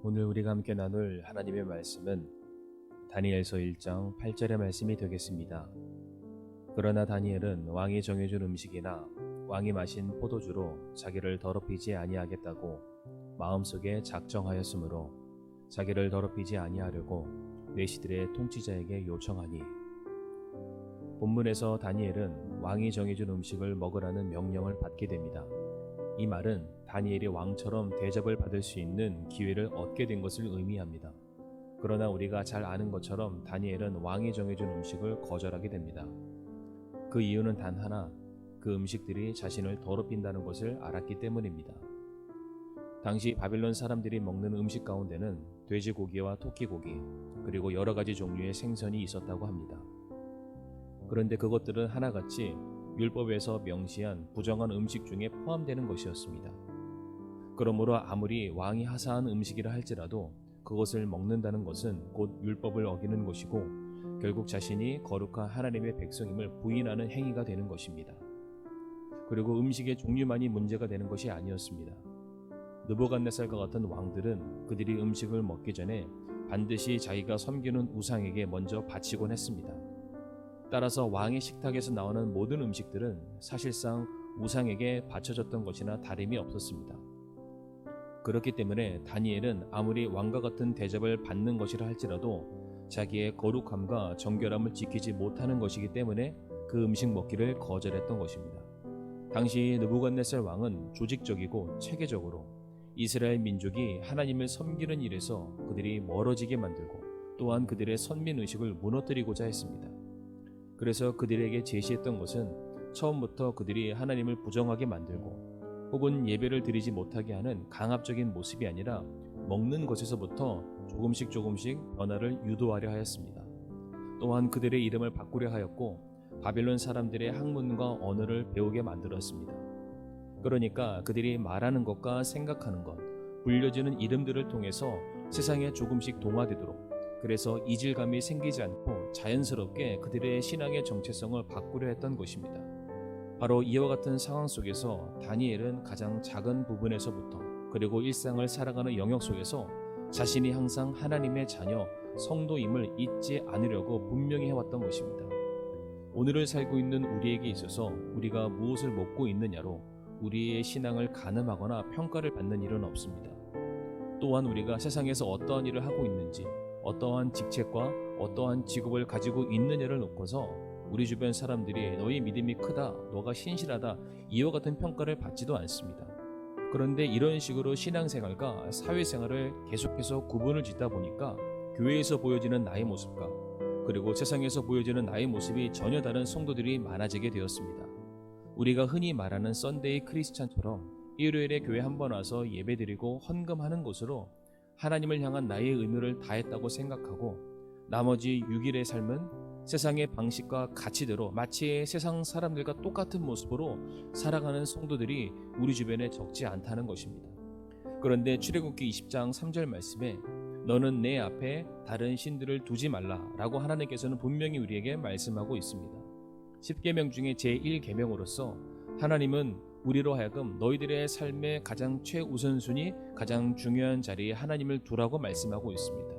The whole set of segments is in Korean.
오늘 우리가 함께 나눌 하나님의 말씀은 다니엘서 1장 8절의 말씀이 되겠습니다. 그러나 다니엘은 왕이 정해준 음식이나 왕이 마신 포도주로 자기를 더럽히지 아니하겠다고 마음속에 작정하였으므로 자기를 더럽히지 아니하려고 내시들의 통치자에게 요청하니. 본문에서 다니엘은 왕이 정해준 음식을 먹으라는 명령을 받게 됩니다. 이 말은 다니엘이 왕처럼 대접을 받을 수 있는 기회를 얻게 된 것을 의미합니다. 그러나 우리가 잘 아는 것처럼 다니엘은 왕이 정해준 음식을 거절하게 됩니다. 그 이유는 단 하나, 그 음식들이 자신을 더럽힌다는 것을 알았기 때문입니다. 당시 바빌론 사람들이 먹는 음식 가운데는 돼지고기와 토끼고기, 그리고 여러 가지 종류의 생선이 있었다고 합니다. 그런데 그것들은 하나같이 율법에서 명시한 부정한 음식 중에 포함되는 것이었습니다. 그러므로 아무리 왕이 하사한 음식이라 할지라도 그것을 먹는다는 것은 곧 율법을 어기는 것이고 결국 자신이 거룩한 하나님의 백성임을 부인하는 행위가 되는 것입니다. 그리고 음식의 종류만이 문제가 되는 것이 아니었습니다. 느부갓네살과 같은 왕들은 그들이 음식을 먹기 전에 반드시 자기가 섬기는 우상에게 먼저 바치곤 했습니다. 따라서 왕의 식탁에서 나오는 모든 음식들은 사실상 우상에게 바쳐졌던 것이나 다름이 없었습니다. 그렇기 때문에 다니엘은 아무리 왕과 같은 대접을 받는 것이라 할지라도 자기의 거룩함과 정결함을 지키지 못하는 것이기 때문에 그 음식 먹기를 거절했던 것입니다. 당시 느부갓네살 왕은 조직적이고 체계적으로 이스라엘 민족이 하나님을 섬기는 일에서 그들이 멀어지게 만들고 또한 그들의 선민의식을 무너뜨리고자 했습니다. 그래서 그들에게 제시했던 것은 처음부터 그들이 하나님을 부정하게 만들고 혹은 예배를 드리지 못하게 하는 강압적인 모습이 아니라 먹는 것에서부터 조금씩 변화를 유도하려 하였습니다. 또한 그들의 이름을 바꾸려 하였고 바빌론 사람들의 학문과 언어를 배우게 만들었습니다. 그러니까 그들이 말하는 것과 생각하는 것, 불려지는 이름들을 통해서 세상에 조금씩 동화되도록, 그래서 이질감이 생기지 않고 자연스럽게 그들의 신앙의 정체성을 바꾸려 했던 것입니다. 바로 이와 같은 상황 속에서 다니엘은 가장 작은 부분에서부터 그리고 일상을 살아가는 영역 속에서 자신이 항상 하나님의 자녀, 성도임을 잊지 않으려고 분명히 해왔던 것입니다. 오늘을 살고 있는 우리에게 있어서 우리가 무엇을 먹고 있느냐로 우리의 신앙을 가늠하거나 평가를 받는 일은 없습니다. 또한 우리가 세상에서 어떠한 일을 하고 있는지, 어떠한 직책과 어떠한 직업을 가지고 있느냐를 놓고서 우리 주변 사람들이 너희 믿음이 크다, 너가 신실하다, 이와 같은 평가를 받지도 않습니다. 그런데 이런 식으로 신앙생활과 사회생활을 계속해서 구분을 짓다 보니까 교회에서 보여지는 나의 모습과 그리고 세상에서 보여지는 나의 모습이 전혀 다른 성도들이 많아지게 되었습니다. 우리가 흔히 말하는 썬데이 크리스찬처럼 일요일에 교회 한번 와서 예배드리고 헌금하는 것으로 하나님을 향한 나의 의무를 다했다고 생각하고 나머지 6일의 삶은 세상의 방식과 가치대로 마치 세상 사람들과 똑같은 모습으로 살아가는 성도들이 우리 주변에 적지 않다는 것입니다. 그런데 출애굽기 20장 3절 말씀에 너는 내 앞에 다른 신들을 두지 말라라고 하나님께서는 분명히 우리에게 말씀하고 있습니다. 10계명 중에 제1계명으로서 하나님은 우리로 하여금 너희들의 삶의 가장 최우선순위, 가장 중요한 자리에 하나님을 두라고 말씀하고 있습니다.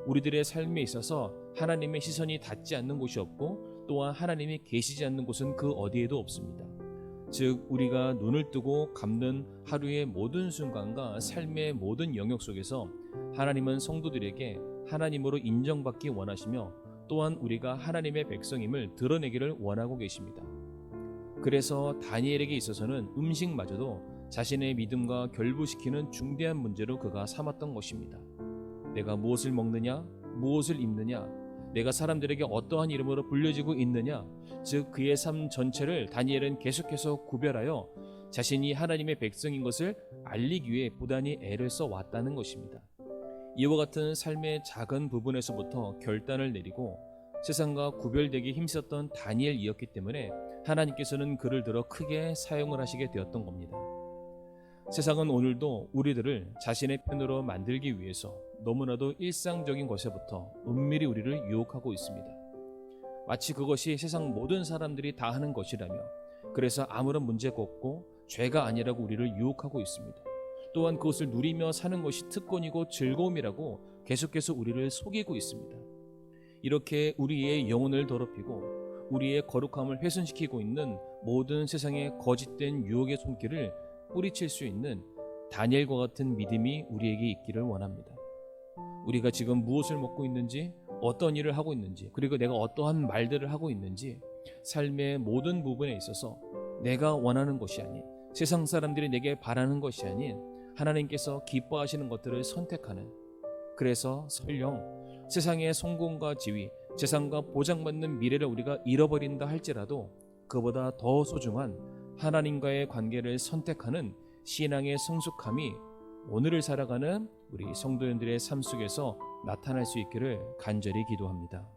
우리들의 삶에 있어서 하나님의 시선이 닿지 않는 곳이 없고 또한 하나님이 계시지 않는 곳은 그 어디에도 없습니다. 즉 우리가 눈을 뜨고 감는 하루의 모든 순간과 삶의 모든 영역 속에서 하나님은 성도들에게 하나님으로 인정받기 원하시며 또한 우리가 하나님의 백성임을 드러내기를 원하고 계십니다. 그래서 다니엘에게 있어서는 음식마저도 자신의 믿음과 결부시키는 중대한 문제로 그가 삼았던 것입니다. 내가 무엇을 먹느냐, 무엇을 입느냐, 내가 사람들에게 어떠한 이름으로 불려지고 있느냐, 즉 그의 삶 전체를 다니엘은 계속해서 구별하여 자신이 하나님의 백성인 것을 알리기 위해 부단히 애를 써왔다는 것입니다. 이와 같은 삶의 작은 부분에서부터 결단을 내리고 세상과 구별되기 힘썼던 다니엘이었기 때문에 하나님께서는 그를 들어 크게 사용을 하시게 되었던 겁니다. 세상은 오늘도 우리들을 자신의 편으로 만들기 위해서 너무나도 일상적인 것에부터 은밀히 우리를 유혹하고 있습니다. 마치 그것이 세상 모든 사람들이 다 하는 것이라며 그래서 아무런 문제가 없고 죄가 아니라고 우리를 유혹하고 있습니다. 또한 그것을 누리며 사는 것이 특권이고 즐거움이라고 계속해서 우리를 속이고 있습니다. 이렇게 우리의 영혼을 더럽히고 우리의 거룩함을 훼손시키고 있는 모든 세상의 거짓된 유혹의 손길을 뿌리칠 수 있는 다니엘과 같은 믿음이 우리에게 있기를 원합니다. 우리가 지금 무엇을 먹고 있는지, 어떤 일을 하고 있는지, 그리고 내가 어떠한 말들을 하고 있는지, 삶의 모든 부분에 있어서 내가 원하는 것이 아닌, 세상 사람들이 내게 바라는 것이 아닌 하나님께서 기뻐하시는 것들을 선택하는, 그래서 설령 세상의 성공과 지위, 재산과 보장받는 미래를 우리가 잃어버린다 할지라도 그보다 더 소중한 하나님과의 관계를 선택하는 신앙의 성숙함이 오늘을 살아가는 우리 성도님들의 삶 속에서 나타날 수 있기를 간절히 기도합니다.